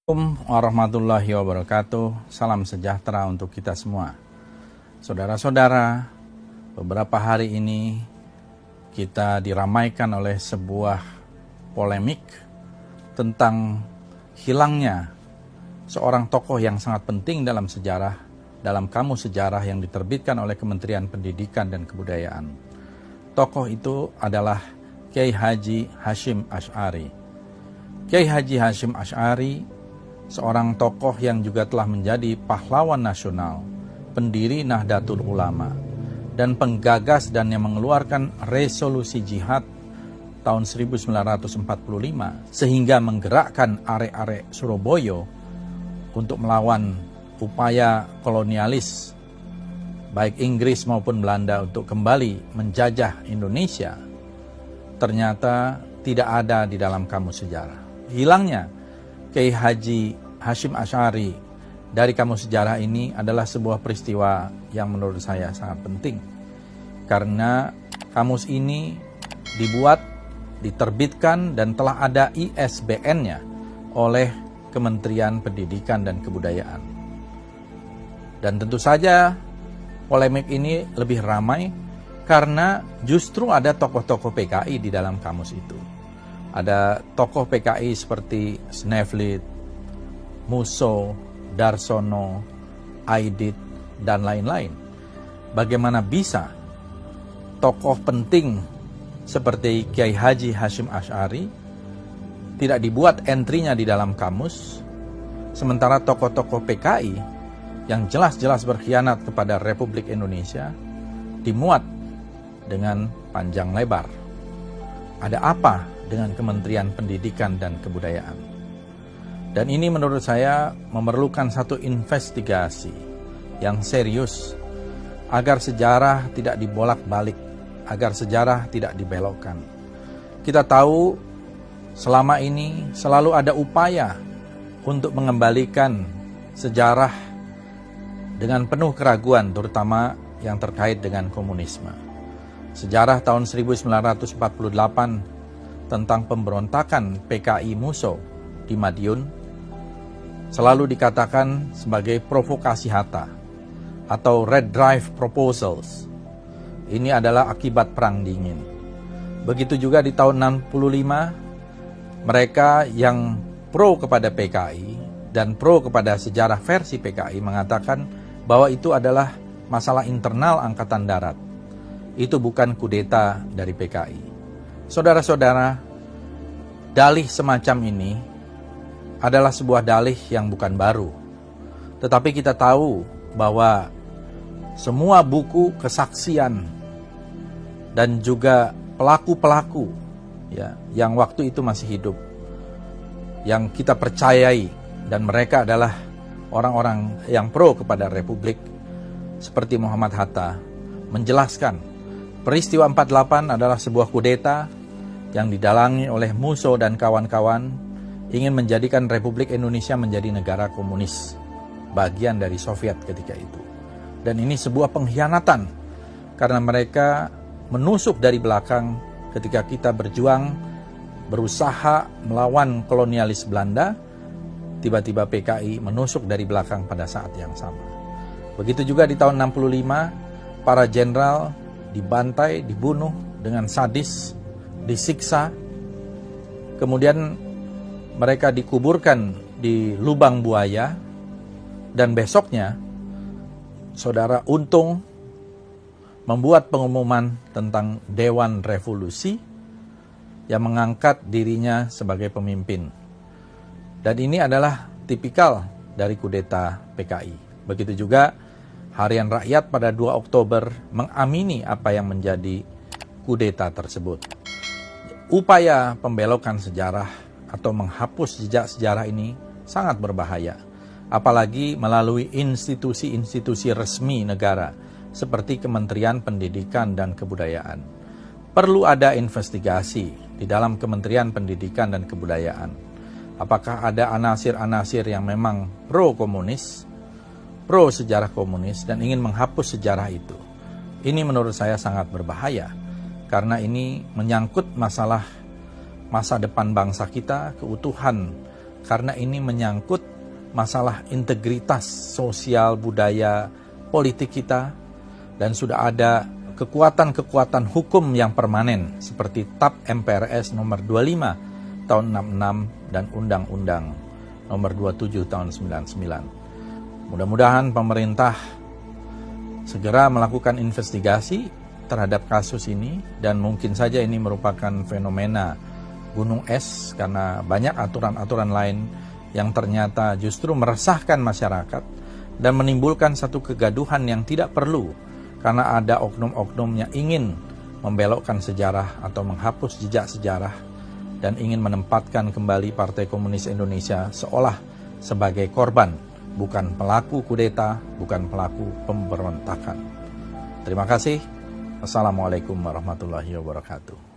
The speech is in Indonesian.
Assalamualaikum warahmatullahi wabarakatuh. Salam sejahtera untuk kita semua. Saudara-saudara, beberapa hari ini kita diramaikan oleh sebuah polemik tentang hilangnya seorang tokoh yang sangat penting dalam sejarah, dalam kamus sejarah yang diterbitkan oleh Kementerian Pendidikan dan Kebudayaan. Tokoh itu adalah Kiai Haji Hashim Asy'ari. Kiai Haji Hashim Asy'ari seorang tokoh yang juga telah menjadi pahlawan nasional, pendiri Nahdlatul Ulama, dan penggagas dan yang mengeluarkan resolusi jihad tahun 1945 sehingga menggerakkan arek-arek Surabaya untuk melawan upaya kolonialis baik Inggris maupun Belanda untuk kembali menjajah Indonesia, ternyata tidak ada di dalam kamus sejarah. Hilangnya Kiai Haji Hashim Asy'ari dari kamus sejarah ini adalah sebuah peristiwa yang menurut saya sangat penting. Karena kamus ini dibuat, diterbitkan, dan telah ada ISBN-nya oleh Kementerian Pendidikan dan Kebudayaan. Dan tentu saja polemik ini lebih ramai karena justru ada tokoh-tokoh PKI di dalam kamus itu. Ada tokoh PKI seperti Sneflit, Musso, Darsono, Aidit, dan lain-lain. Bagaimana bisa tokoh penting seperti Kiai Haji Hashim Asy'ari tidak dibuat entry-nya di dalam kamus, sementara tokoh-tokoh PKI yang jelas-jelas berkhianat kepada Republik Indonesia dimuat dengan panjang lebar. Ada apa dengan Kementerian Pendidikan dan Kebudayaan? Dan ini menurut saya memerlukan satu investigasi yang serius agar sejarah tidak dibolak-balik, agar sejarah tidak dibelokkan. Kita tahu selama ini selalu ada upaya untuk mengembalikan sejarah dengan penuh keraguan, terutama yang terkait dengan komunisme. Sejarah tahun 1948 tentang pemberontakan PKI Musso di Madiun selalu dikatakan sebagai provokasi Hatta atau Red Drive Proposals. Ini adalah akibat Perang Dingin. Begitu juga di tahun 65, mereka yang pro kepada PKI dan pro kepada sejarah versi PKI mengatakan bahwa itu adalah masalah internal Angkatan Darat. Itu bukan kudeta dari PKI. Saudara-saudara, dalih semacam ini adalah sebuah dalih yang bukan baru. Tetapi kita tahu bahwa semua buku kesaksian dan juga pelaku-pelaku ya, yang waktu itu masih hidup, yang kita percayai, dan mereka adalah orang-orang yang pro kepada Republik seperti Muhammad Hatta, menjelaskan peristiwa 48 adalah sebuah kudeta yang didalangi oleh Musso dan kawan-kawan ingin menjadikan Republik Indonesia menjadi negara komunis, bagian dari Soviet ketika itu. Dan ini sebuah pengkhianatan karena mereka menusuk dari belakang ketika kita berjuang, berusaha melawan kolonialis Belanda, tiba-tiba PKI menusuk dari belakang pada saat yang sama. Begitu juga di tahun 65, para jenderal dibantai, dibunuh dengan sadis, disiksa, kemudian mereka dikuburkan di lubang buaya, dan besoknya Saudara Untung membuat pengumuman tentang Dewan Revolusi yang mengangkat dirinya sebagai pemimpin. Dan ini adalah tipikal dari kudeta PKI. Begitu juga Harian Rakyat pada 2 Oktober mengamini apa yang menjadi kudeta tersebut. Upaya pembelokan sejarah atau menghapus jejak sejarah ini sangat berbahaya, apalagi melalui institusi-institusi resmi negara seperti Kementerian Pendidikan dan Kebudayaan. Perlu ada investigasi di dalam Kementerian Pendidikan dan Kebudayaan. Apakah ada anasir-anasir yang memang pro-komunis, pro sejarah komunis, dan ingin menghapus sejarah itu? Ini menurut saya sangat berbahaya, karena ini menyangkut masalah masa depan bangsa kita, keutuhan karena ini menyangkut masalah integritas sosial, budaya, politik kita, dan sudah ada kekuatan-kekuatan hukum yang permanen seperti TAP MPRS nomor 25 tahun 66 dan Undang-Undang nomor 27 tahun 99. Mudah-mudahan pemerintah segera melakukan investigasi terhadap kasus ini, dan mungkin saja ini merupakan fenomena gunung es karena banyak aturan-aturan lain yang ternyata justru meresahkan masyarakat dan menimbulkan satu kegaduhan yang tidak perlu karena ada oknum-oknum yang ingin membelokkan sejarah atau menghapus jejak sejarah dan ingin menempatkan kembali Partai Komunis Indonesia seolah sebagai korban, bukan pelaku kudeta, bukan pelaku pemberontakan. Terima kasih. Assalamualaikum warahmatullahi wabarakatuh.